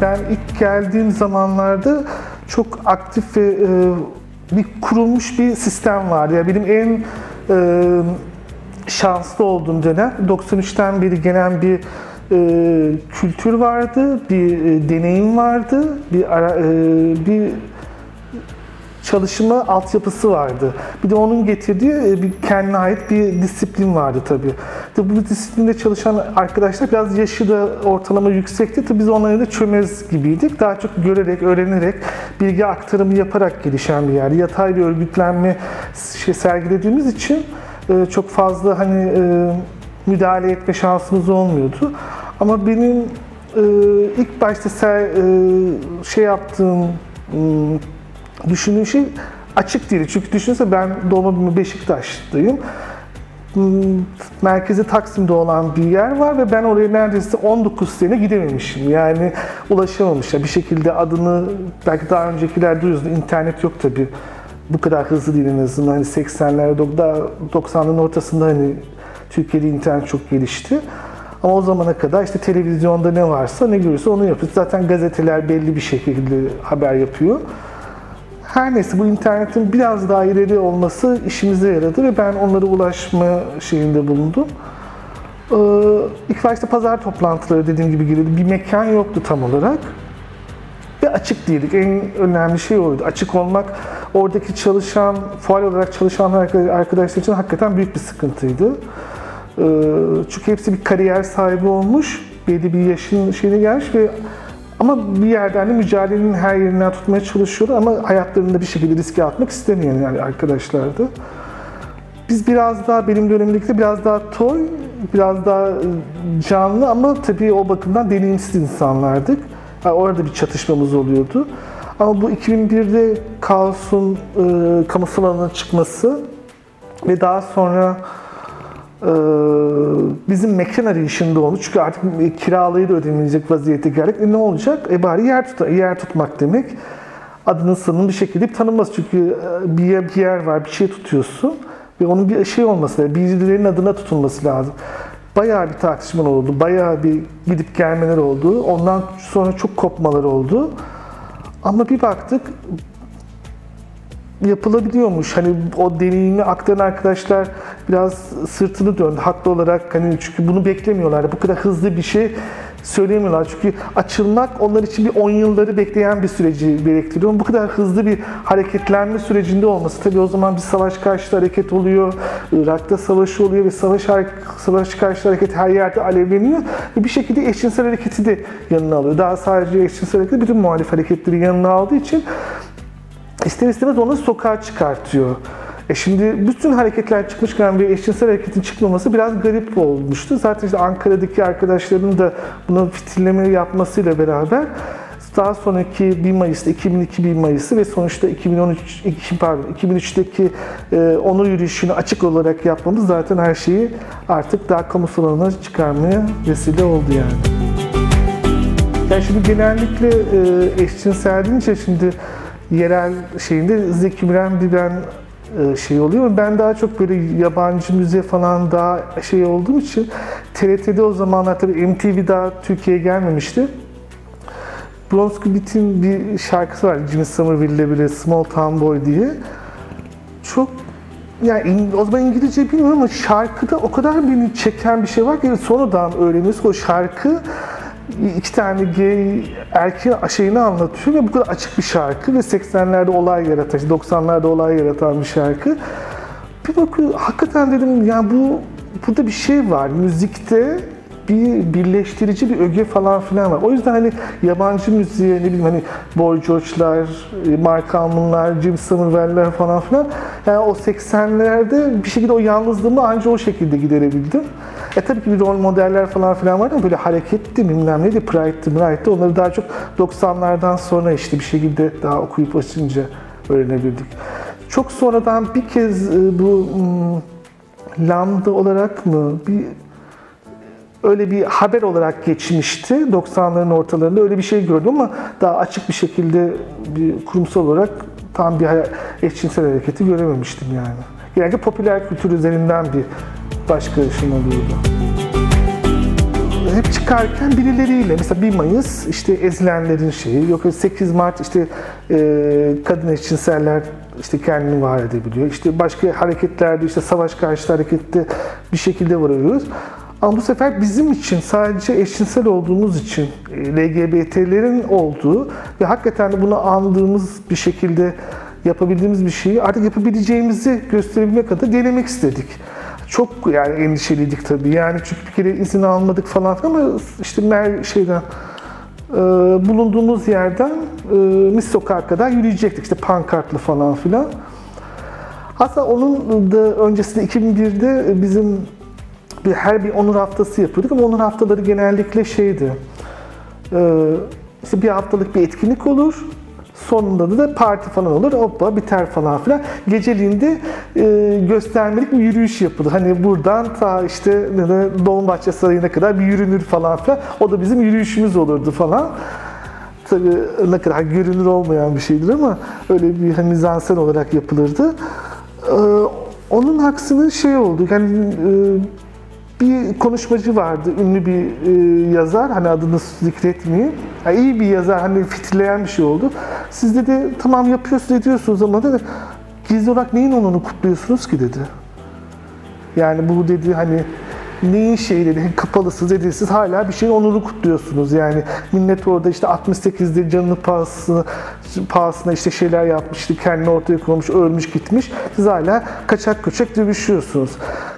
Ben ilk geldiğim zamanlarda çok aktif ve bir kurulmuş bir sistem vardı. Yani benim en şanslı olduğum dönem 93'ten beri gelen bir kültür vardı, bir deneyim vardı, bir çalışma altyapısı vardı. Bir de onun getirdiği bir kendine ait bir disiplin vardı tabii. Tabii bu disiplinde çalışan arkadaşlar biraz yaşı da ortalama yüksekti. Tabii biz onlara da çömez gibiydik. Daha çok görerek, öğrenerek, bilgi aktarımı yaparak gelişen bir yer. Yatay bir örgütlenme sergilediğimiz için çok fazla hani müdahale etme şansımız olmuyordu. Ama benim ilk başta yaptığım düşündüğüm şey açık değil. Çünkü düşünsene ben doğma büyüme Beşiktaş'tayım. Merkezi Taksim'de olan bir yer var ve ben oraya neredeyse 19 sene gidememişim. Yani ulaşamamışım. Bir şekilde adını belki daha öncekiler duyuyordu. İnternet yok tabii. Bu kadar hızlı değil en azından. Hani 80'lerde, 90'ların ortasında hani Türkiye'de internet çok gelişti. Ama o zamana kadar işte televizyonda ne varsa, ne görürse onu yapıyoruz. Zaten gazeteler belli bir şekilde haber yapıyor. Her neyse bu internetin biraz daha ileri olması işimize yaradı ve ben onlara ulaşma şeyinde bulundum. İlk başta pazar toplantıları dediğim gibi geliyordu. Bir mekan yoktu tam olarak. Ve açık değildik. En önemli şey oydu. Açık olmak oradaki çalışan, faal olarak çalışan arkadaşlar için hakikaten büyük bir sıkıntıydı. Çünkü hepsi bir kariyer sahibi olmuş, belli bir yaşın şeyine gelmiş ve ama bir yerden de mücadelenin her yerinden tutmaya çalışıyordu ama hayatlarında bir şekilde riske atmak istemeyen yani arkadaşlardı. Biz biraz daha, benim dönemimde biraz daha toy, biraz daha canlı ama tabii o bakımdan deneyimsiz insanlardık. Yani orada bir çatışmamız oluyordu. Ama bu 2001'de kaosun kamusal alana çıkması ve daha sonra bizim mekan arayışında oldu. Çünkü artık kiralayı da ödemeyecek vaziyete geldik. Ne olacak? Bari yer tutmak demek. Adının sanının bir şekilde tanınması. Çünkü bir yer var, bir şey tutuyorsun ve onun bir şey olması lazım. Birilerinin adına tutulması lazım. Bayağı bir tartışmalar oldu. Bayağı bir gidip gelmeler oldu. Ondan sonra çok kopmalar oldu. Ama bir baktık yapılabiliyormuş. Hani o deneyimi aktaran arkadaşlar biraz sırtını döndü. Haklı olarak hani çünkü bunu beklemiyorlar. Bu kadar hızlı bir şey söyleyemiyorlar. Çünkü açılmak onlar için bir 10 yılları bekleyen bir süreci gerektiriyor. Bu kadar hızlı bir hareketlenme sürecinde olması. Tabii o zaman bir savaş karşıtı hareket oluyor. Irak'ta savaşı oluyor ve savaş karşıtı hareket her yerde alevleniyor. Ve bir şekilde eşcinsel hareketi de yanına alıyor. Daha sadece eşcinsel hareket bütün muhalif hareketleri yanına aldığı için İster istemez onu sokağa çıkartıyor. Şimdi bütün hareketler çıkmışken bir eşcinsel hareketin çıkmaması biraz garip olmuştu. Zaten işte Ankara'daki arkadaşların da buna fitilleme yapmasıyla beraber daha sonraki 1 Mayıs'ta 2002 1 Mayıs'ı ve sonuçta 2003'teki onur yürüyüşünü açık olarak yapmamız zaten her şeyi artık daha kamusal alana çıkarmaya vesile oldu yani. Yani şimdi genellikle eşcinsel deyince şimdi yerel şeyinde Zeki Müren bir ben şey oluyor. Ben daha çok böyle yabancı müziğe falan daha şey olduğum için TRT'de o zamanlar tabii MTV daha Türkiye'ye gelmemişti. Bronskubit'in bir şarkısı var. Jimmy Somerville'le bile Small Town Boy diye. Çok yani o zaman İngilizce bilmiyorum ama şarkıda o kadar beni çeken bir şey var ki sonradan öğreniyoruz ki o şarkı 2 tane gay erkeğin şeyini anlatıyor ve bu kadar açık bir şarkı ve 80'lerde olay yaratan, 90'larda olay yaratan bir şarkı. Bir bakıyorum, hakikaten dedim yani burada bir şey var. Müzikte bir birleştirici bir öge falan filan var. O yüzden hani yabancı müziğe ne bileyim hani Boy George'lar, Mark Almon'lar, Jim Somerville'ler falan filan. Yani o 80'lerde bir şekilde o yalnızlığımı ancak o şekilde giderebildim. Tabii ki bir rol modeller falan filan vardı ama böyle hareketli bilmem neydi, Pride'di. Onları daha çok 90'lardan sonra işte bir şekilde daha okuyup açınca öğrenebildik. Çok sonradan bir kez bu Lambda olarak mı öyle bir haber olarak geçmişti. 90'ların ortalarında öyle bir şey gördüm ama daha açık bir şekilde bir kurumsal olarak tam bir eşcinsel hareketi görememiştim yani. Genelde popüler kültür üzerinden bir başka ışın oluyordu. hep çıkarken birileriyle, mesela 1 Mayıs işte ezilenlerin şeyi, yok 8 Mart işte kadın eşcinseller işte kendini var edebiliyor. İşte başka hareketlerde, işte savaş karşıtı harekette bir şekilde varıyoruz. Ama bu sefer bizim için, sadece eşcinsel olduğumuz için, LGBT'lerin olduğu ve hakikaten de bunu andığımız bir şekilde yapabildiğimiz bir şeyi artık yapabileceğimizi gösterebilmek adına denemek istedik. Çok yani endişeliydik tabii. Yani çünkü bir kere izin almadık falan ama işte bulunduğumuz yerden Mis Sokağa kadar yürüyecektik. İşte pankartlı falan filan. Hatta onun da öncesinde 2001'de bizim her bir onur haftası yapıyorduk ama onur haftaları genellikle şeydi. İşte bir haftalık bir etkinlik olur. Sonunda da parti falan olur. Hoppa biter falan filan. Geceliğinde göstermelik bir yürüyüş yapılır. Hani buradan ta işte Dolmabahçe Sarayı'na kadar bir yürünür falan filan. O da bizim yürüyüşümüz olurdu falan. Tabii ne kadar görünür olmayan bir şeydir ama öyle bir hani mizansen olarak yapılırdı. Onun aksine şey oldu. Yani bir konuşmacı vardı, ünlü bir yazar, hani adını zikretmeyeyim. Yani iyi bir yazar, hani fitilleyen bir şey oldu. Siz dedi, tamam yapıyorsunuz, ediyorsunuz ama dedi, gizli olarak neyin onunu kutluyorsunuz ki dedi. Yani bu dedi hani neyin şeyi dedi, kapalısı dedi, siz hala bir şeyin onunu kutluyorsunuz. Yani millet orada işte 68'de canını pahasına işte şeyler yapmıştı, kendini ortaya koymuş, ölmüş gitmiş. Siz hala kaçak köçek dövüşüyorsunuz.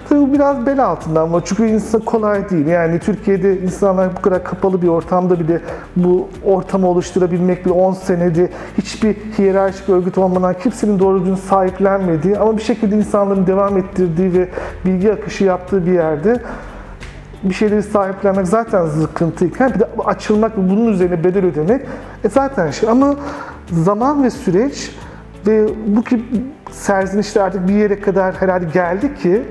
Tabii bu biraz bel altından ama çünkü insan kolay değil. Yani Türkiye'de insanlar bu kadar kapalı bir ortamda bile bu ortamı oluşturabilmek bile 10 senede hiçbir hiyerarşik örgüt olmadan kimsenin doğru düzgün sahiplenmediği ama bir şekilde insanların devam ettirdiği ve bilgi akışı yaptığı bir yerde bir şeyleri sahiplenmek zaten sıkıntıyken bir de açılmak ve bunun üzerine bedel ödemek zaten şey. Ama zaman ve süreç ve bu ki serzenişte artık bir yere kadar herhalde geldi ki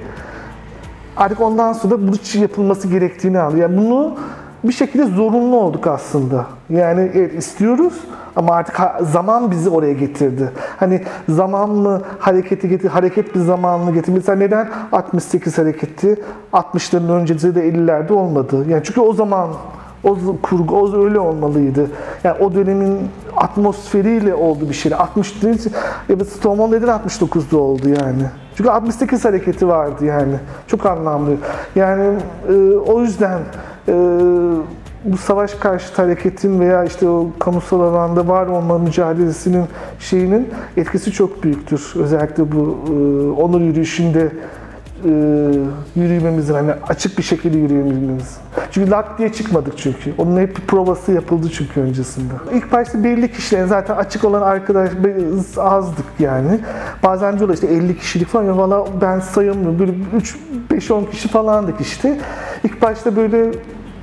artık ondan sonra bu yapılması gerektiğini anlıyor. Yani bunu bir şekilde zorunlu olduk aslında. Yani evet, istiyoruz ama artık zaman bizi oraya getirdi. Hani zaman mı hareketi getirdi, hareket bir zamanını getirdi. Mesela neden 68 hareketi 60'ların öncesi de 50'lerde olmadı? Yani çünkü o zaman o kurgu, o öyle olmalıydı. Yani o dönemin atmosferiyle oldu bir şey. 60 değil, evet Stonewall neden 69'da oldu yani? Çünkü 68 hareketi vardı yani. Çok anlamlı. Yani o yüzden bu savaş karşıtı hareketin veya işte o kamusal alanda var olma mücadelesinin şeyinin etkisi çok büyüktür. Özellikle bu onur yürüyüşünde yürümemizin, hani açık bir şekilde yürüyememiz. Çünkü lak diye çıkmadık çünkü. Onun hep bir provası yapıldı çünkü öncesinde. İlk başta belli kişilerin zaten açık olan arkadaş azdık yani. Bazen diyorlar işte 50 kişilik falan, ya valla ben sayamıyorum. Böyle 5-10 kişi falandık işte. İlk başta böyle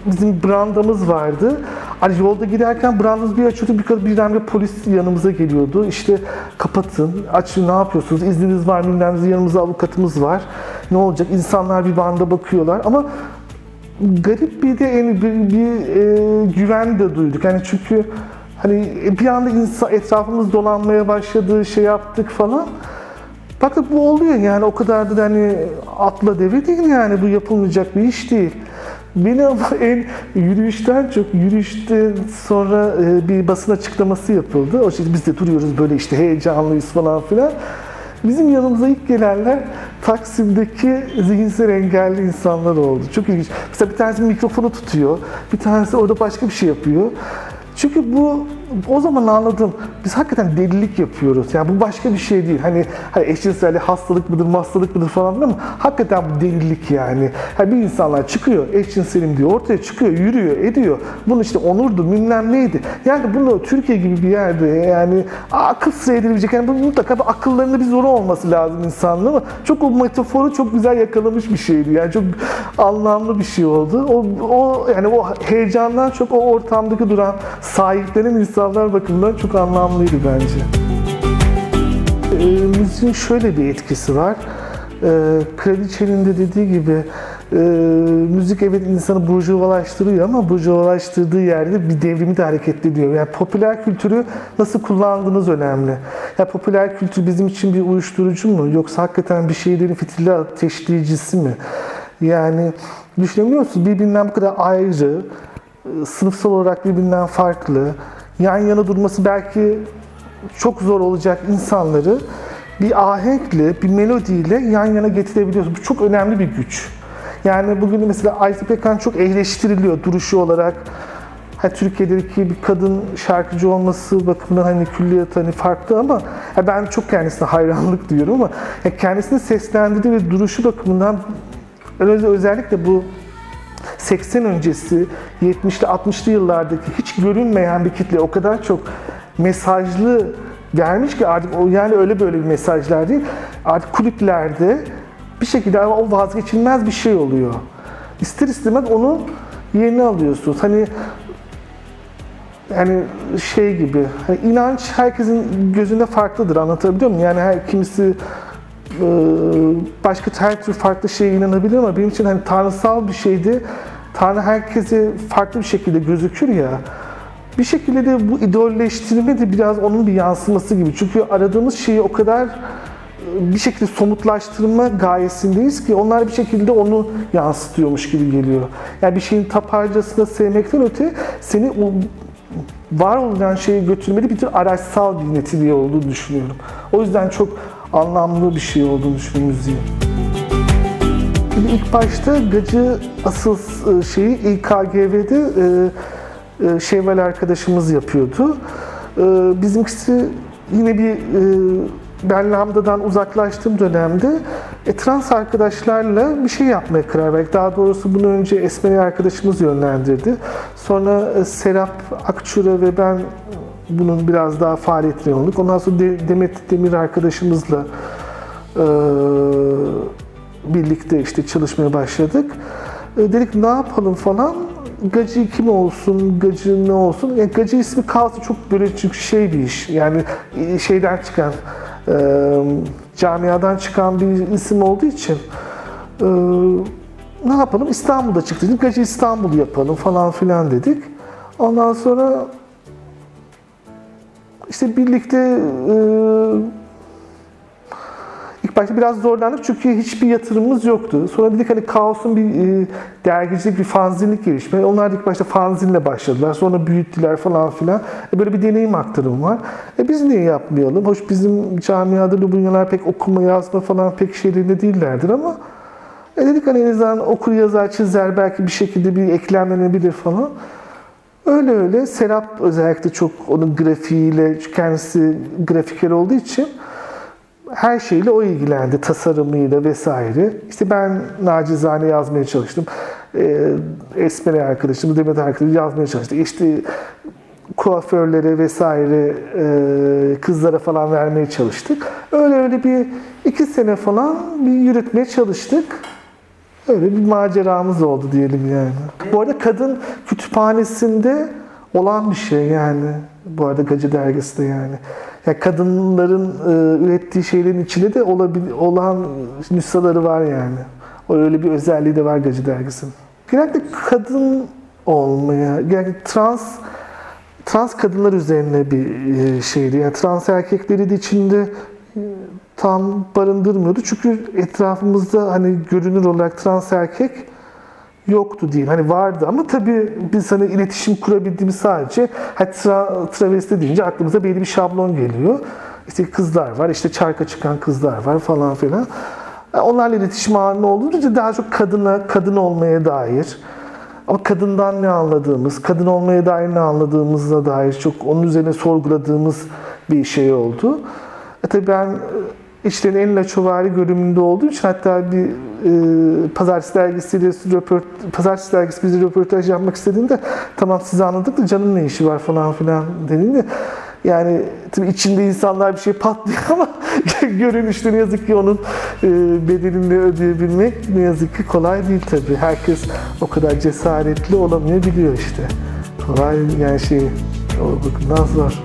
bizim brandamız vardı. Hani yolda giderken brandamız bir açıyordu, birden bir polis yanımıza geliyordu. İşte kapatın, açın, ne yapıyorsunuz, izniniz var mı, yanımızda avukatımız var. Ne olacak? İnsanlar bir banda bakıyorlar ama garip bir de güven de duyduk. Yani çünkü hani bir anda etrafımız dolanmaya başladı, şey yaptık falan. Bakın bu oluyor yani, o kadar da hani atla deve değil yani, bu yapılmayacak bir iş değil. Beni ama yürüyüşten çok, yürüyüşte sonra bir basın açıklaması yapıldı. O şekilde biz de duruyoruz böyle işte heyecanlıyız falan filan. Bizim yanımıza ilk gelenler Taksim'deki zihinsel engelli insanlar oldu. Çok ilginç. Mesela bir tanesi mikrofonu tutuyor, bir tanesi orada başka bir şey yapıyor. Çünkü o zaman anladım. Biz hakikaten delilik yapıyoruz. Yani bu başka bir şey değil. Hani eşcinsellik hastalık mıdır, hastalık mıdır falan ama hakikaten bu delilik yani. Bir insanlar çıkıyor, eşcinselim diyor, ortaya çıkıyor, yürüyor, ediyor. Bunu işte onurdu, bilmem neydi. Yani bunu Türkiye gibi bir yerde yani akıl sır edilebilecek. Yani bu mutlaka akıllarında bir zoru olması lazım insanların ama çok o metaforu çok güzel yakalamış bir şeydi. Yani çok anlamlı bir şey oldu. Yani o heyecandan çok o ortamdaki duran sahiplenen insanlar bakımından çok anlamlıydı bence. Müziğin şöyle bir etkisi var. Kraliçenin de dediği gibi müzik evet insanı burjuvalaştırıyor ama burjuvalaştırdığı yerde bir devrimi de hareketleniyor. Yani popüler kültürü nasıl kullandığınız önemli. Yani popüler kültür bizim için bir uyuşturucu mu yoksa hakikaten bir şeylerin fitili ateşleyicisi mi? Yani düşünebiliyor musunuz? Birbirinden bu kadar ayrı, sınıfsal olarak birbirinden farklı, yan yana durması belki çok zor olacak insanları bir ahenkle, bir melodiyle yan yana getirebiliyorsunuz. Bu çok önemli bir güç. Yani bugün mesela Ajda Pekkan çok eleştiriliyor duruşu olarak. Türkiye'deki bir kadın şarkıcı olması bakımından hani külliyatı hani farklı ama ben çok kendisine hayranlık duyuyorum ama kendisini seslendirdiği ve duruşu bakımından özellikle bu 80 öncesi 70'li 60'lı yıllardaki hiç görünmeyen bir kitle o kadar çok mesajlı vermiş ki artık o yani öyle böyle bir mesajlar değil. Artık kulüplerde bir şekilde o vazgeçilmez bir şey oluyor. İster istemez onun yerini alıyorsunuz. Yani şey gibi, hani inanç herkesin gözünde farklıdır, anlatabiliyor muyum? Yani kimisi başka her türlü farklı şeye inanabilir ama benim için hani tanrısal bir şeydi. Tanrı herkese farklı bir şekilde gözükür ya. Bir şekilde de bu idolleştirme de biraz onun bir yansıması gibi. Çünkü aradığımız şeyi o kadar bir şekilde somutlaştırma gayesindeyiz ki onlar bir şekilde onu yansıtıyormuş gibi geliyor. Yani bir şeyin taparcasına sevmekten öte seni o var olan şeye götürmeli bir tür araçsal bir niteliği olduğunu düşünüyorum. O yüzden çok anlamlı bir şey olduğunu düşünüyorum müziğin. Şimdi ilk başta Gacı asıl şeyi İKGV'de Şevval arkadaşımız yapıyordu. Bizimkisi yine bir ben Lambda'dan uzaklaştığım dönemde trans arkadaşlarla bir şey yapmaya karar verdik. Daha doğrusu bunu önce Esmeri arkadaşımız yönlendirdi. Sonra Serap Akçura ve ben bunun biraz daha faaliyetine yoğunduk. Ondan sonra Demet Demir arkadaşımızla birlikte işte çalışmaya başladık. Dedik ne yapalım falan. Gacı kim olsun, Gacı ne olsun? Yani Gacı ismi kalsın çok böyle çünkü şey bir iş. Yani şeyden çıkan, camiadan çıkan bir isim olduğu için ne yapalım? İstanbul'da çıktı. Dedik Gacı İstanbul yapalım falan filan dedik. Ondan sonra işte birlikte ilk başta biraz zorlandık çünkü hiçbir yatırımımız yoktu. Sonra dedik hani Kaos'un bir dergicilik, bir fanzinlik gelişme. Onlar ilk başta fanzinle başladılar. Sonra büyüttüler falan filan. Böyle bir deneyim aktarımı var. Biz niye yapmayalım? Hoş bizim camiada Lubunyalar pek okuma, yazma falan pek şeylerinde değillerdir ama dedik hani en azından okur, yazar, çizer belki bir şekilde bir eklemlenebilir falan. Öyle Serap özellikle çok onun grafiğiyle, kendisi grafiker olduğu için her şeyle o ilgilendi, tasarımıyla vesaire. İşte ben nacizane yazmaya çalıştım. Esmeri arkadaşım, Demet arkadaşım yazmaya çalıştı. İşte kuaförlere vesaire, kızlara falan vermeye çalıştık. Öyle bir 2 sene falan bir yürütmeye çalıştık. Öyle bir maceramız oldu diyelim yani. Bu arada kadın kütüphanesinde olan bir şey yani. Bu arada Gacı dergisi de yani. Yani kadınların ürettiği şeylerin içinde de olan nüshaları var yani. Öyle bir özelliği de var Gacı dergisinin. Genellikle kadın olmaya, yani trans kadınlar üzerine bir şeydi. Yani trans erkekleri de içinde tam barındırmıyordu. Çünkü etrafımızda hani görünür olarak trans erkek yoktu değil. Hani vardı ama tabii biz hani iletişim kurabildiğimiz sadece travesti deyince aklımıza belli bir şablon geliyor. İşte kızlar var, işte çarka çıkan kızlar var falan filan. Onlarla iletişim halinde olduğunca daha çok kadın olmaya dair. Ama kadından ne anladığımız, kadın olmaya dair ne anladığımızla dair çok onun üzerine sorguladığımız bir şey oldu. Tabii ben İçlerin en laçovari görünümünde olduğu için hatta bir Pazartesi dergisiyle Pazartesi dergisi bize röportaj yapmak istediğinde tamam sizi anladık da canın ne işi var falan filan dediğinde yani tabii içinde insanlar bir şey patlıyor ama görünüşte ne yazık ki onun bedelini ödeyebilmek ne yazık ki kolay değil tabii. Herkes o kadar cesaretli olamayabiliyor işte. Kolay yani o bakımdan zor.